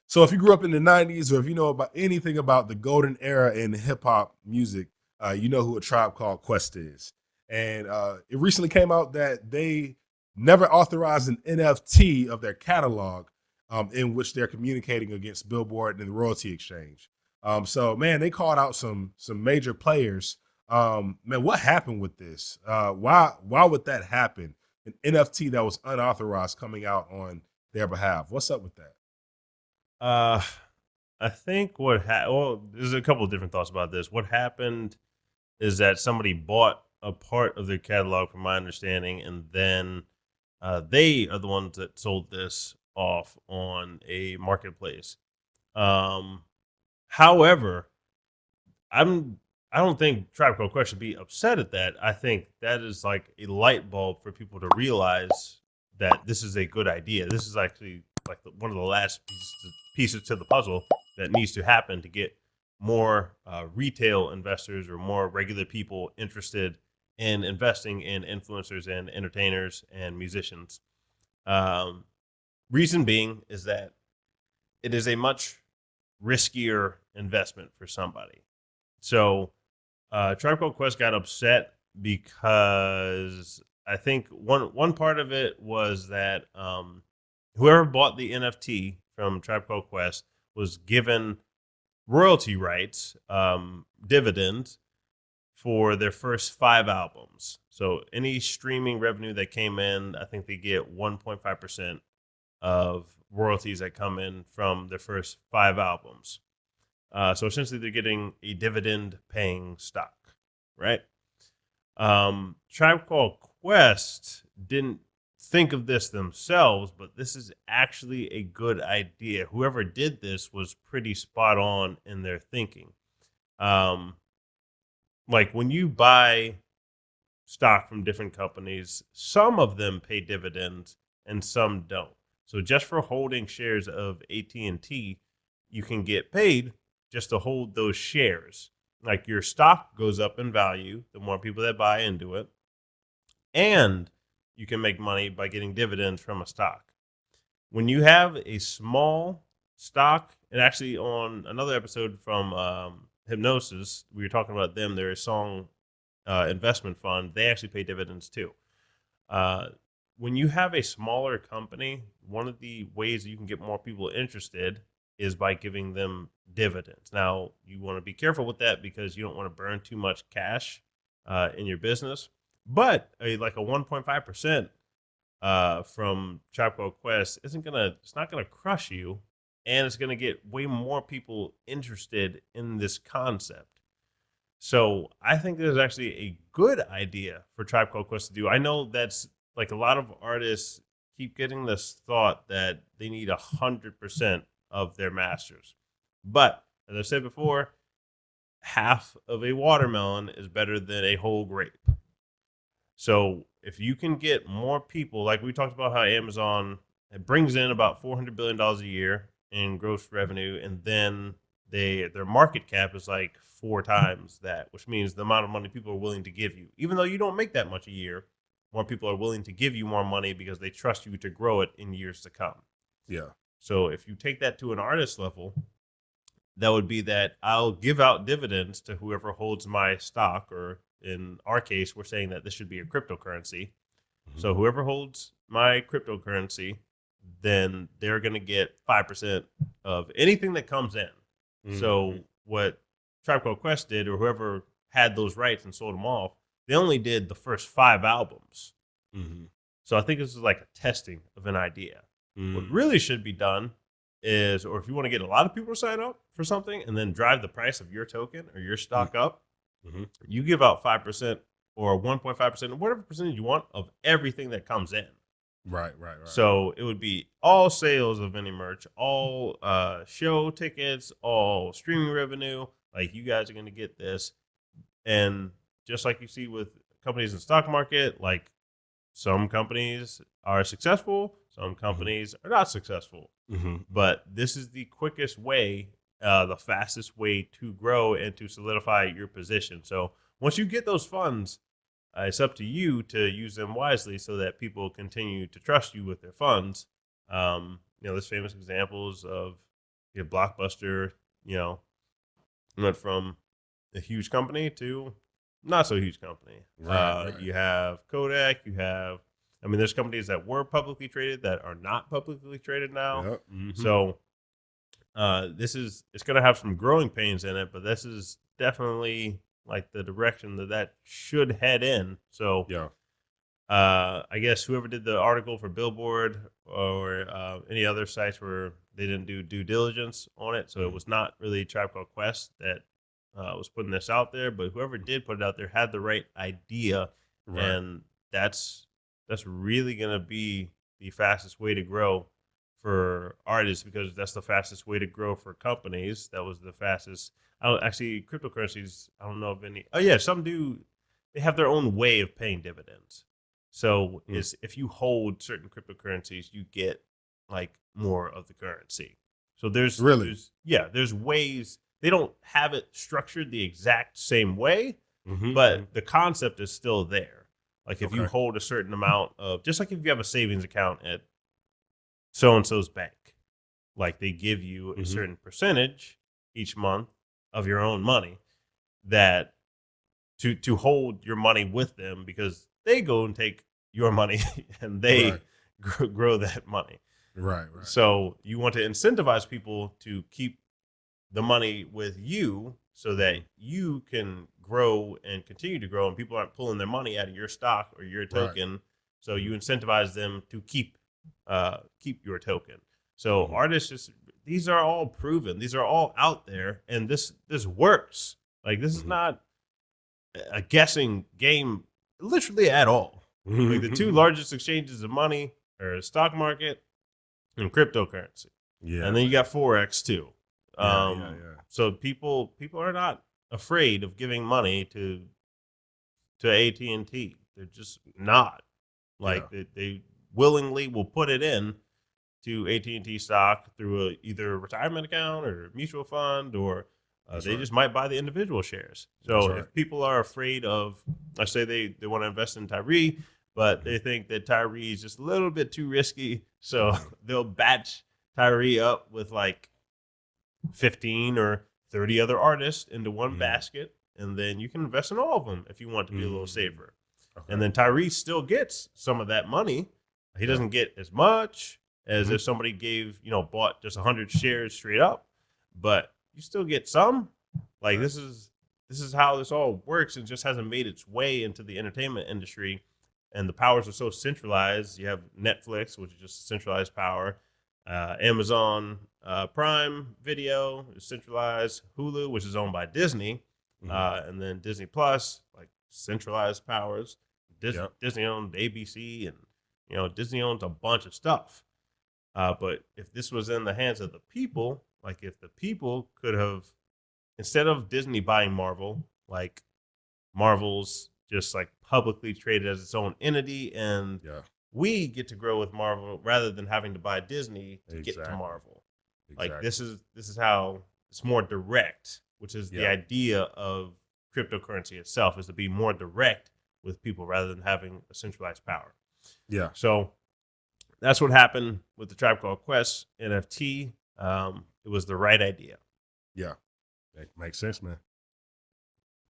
So if you grew up in the '90s, or if you know about anything about the golden era in hip hop music, you know who A Tribe Called Quest is. And it recently came out that they never authorized an NFT of their catalog, in which they're communicating against Billboard and the royalty exchange. So man, they called out some major players. Man, what happened with this? Why would that happen? An NFT that was unauthorized coming out on their behalf. What's up with that? Uh, I think well, there's a couple of different thoughts about this. What happened is that somebody bought a part of their catalog, from my understanding, and then they are the ones that sold this off on a marketplace. Um, However, I'm I don't think Tribe Called Quest should be upset at that. I think that is like a light bulb for people to realize that this is a good idea. This is actually like one of the last pieces to the puzzle that needs to happen to get more retail investors or more regular people interested in investing in influencers and entertainers and musicians. Um, Reason being is that it is a much riskier investment for somebody. So Tribe Called Quest got upset because I think one part of it was that whoever bought the NFT from Tribe Called Quest was given royalty rights, dividends for their first 5 albums. So any streaming revenue that came in, I think they get 1.5% of royalties that come in from their first 5 albums. So essentially, they're getting a dividend paying stock, right? Tribe Called Quest didn't think of this themselves, but this is actually a good idea. Whoever did this was pretty spot on in their thinking. Um, like when you buy stock from different companies, some of them pay dividends and some don't. So just for holding shares of AT&T, you can get paid just to hold those shares. Like your stock goes up in value the more people that buy into it, and you can make money by getting dividends from a stock. When you have a small stock, and actually on another episode from Hypnosis, we were talking about them. Their song investment fund, they actually pay dividends too. Uh, when you have a smaller company, one of the ways that you can get more people interested is by giving them dividends. Now, you want to be careful with that because you don't want to burn too much cash in your business. But like a 1.5% from Tribe Called Quest it's not gonna crush you, and it's gonna get way more people interested in this concept. So I think this is actually a good idea for Tribe Called Quest to do. I know that's like a lot of artists keep getting this thought that they need 100% of their masters. But as I said before, half of a watermelon is better than a whole grape. So if you can get more people, like we talked about how Amazon, it brings in about $400 billion a year in gross revenue, and then their market cap is like 4 times that, which means the amount of money people are willing to give you, even though you don't make that much a year, more people are willing to give you more money because they trust you to grow it in years to come. Yeah. So if you take that to an artist level, that would be that I'll give out dividends to whoever holds my stock, or in our case, we're saying that this should be a cryptocurrency. Mhm. So whoever holds my cryptocurrency, then they're going to get 5% of anything that comes in. Mhm. So what Tribe Called Quest did, or whoever had those rights and sold them off, they only did the first 5 albums. Mhm. So I think this is like a testing of an idea. What Mhm. really should be done is, or if you want to get a lot of people to sign up for something and then drive the price of your token or your stock up, Mhm. you give out 5% or 1.5% or whatever percentage you want of everything that comes in. Right, right, right, right. So it would be all sales of any merch, all show tickets, all streaming revenue. Like, you guys are going to get this. And just like you see with companies in the stock market, like, some companies are successful, some Mhm. companies are not successful. Mhm. But this is the quickest way, the fastest way to grow and to solidify your position. So once you get those funds, it's up to you to use them wisely so that people continue to trust you with their funds. There's famous examples of You have Blockbuster, went from a huge company to not so huge company. Right. You have Kodak. There's companies that were publicly traded that are not publicly traded now. Yep. Mm-hmm. So it's going to have some growing pains in it, but this is definitely like the direction that should head in. So Yeah. I guess whoever did the article for Billboard or any other sites where they didn't do due diligence on it, so it was not really Tribe Called Quest that was putting this out there, but whoever did put it out there had the right idea, Right. and that's really going to be the fastest way to grow for artists, because that's the fastest way to grow for companies. That was the fastest. Actually, cryptocurrencies, I don't know of any. Oh yeah, some do. They have their own way of paying dividends. So is if you hold certain cryptocurrencies, you get like more of the currency. So there's ways. They don't have it structured the exact same way, but the concept is still there. Like if you hold a certain amount of, just like if you have a savings account at so and so's bank, like they give you a certain percentage each month of your own money that to hold your money with them, because they go and take your money and they grow that money. Right. So you want to incentivize people to keep the money with you so that you can grow and continue to grow, and people aren't pulling their money out of your stock or your token. Right. So you incentivize them to keep your token. So artists, these are all proven. These are all out there, and this works. Like this is not a guessing game, literally at all. Like the two largest exchanges of money are stock market and cryptocurrency. Yeah, and then you got Forex too. So people are not afraid of giving money to AT&T. They're just not. Like they willingly will put it in to AT&T stock through either a retirement account or mutual fund, or they just might buy the individual shares. So if people are afraid of, I say they want to invest in Tyree, but they think that Tyree is just a little bit too risky, so they'll batch Tyree up with like 15 or 30 other artists into one basket, and then you can invest in all of them if you want to be a little safer. And then Tyree still gets some of that money. He doesn't get as much as if somebody bought just 100 shares straight up, but you still get some. Like this is how this all works, and just hasn't made its way into the entertainment industry. And the powers are so centralized. You have Netflix, which is just centralized power. Amazon Prime Video is centralized. Hulu, which is owned by Disney, and then Disney Plus, like centralized powers. Disney owned ABC, and Disney owns a bunch of stuff. But if this was in the hands of the people, like if the people could have, instead of Disney buying Marvel, like Marvel's just like publicly traded as its own entity, and we get to grow with Marvel rather than having to buy Disney to get to Marvel. Like this is how it's more direct, which is the idea of cryptocurrency itself, is to be more direct with people rather than having a centralized power. Yeah. So that's what happened with the Tribe Called Quest NFT. It was the right idea. Yeah. That makes sense, man.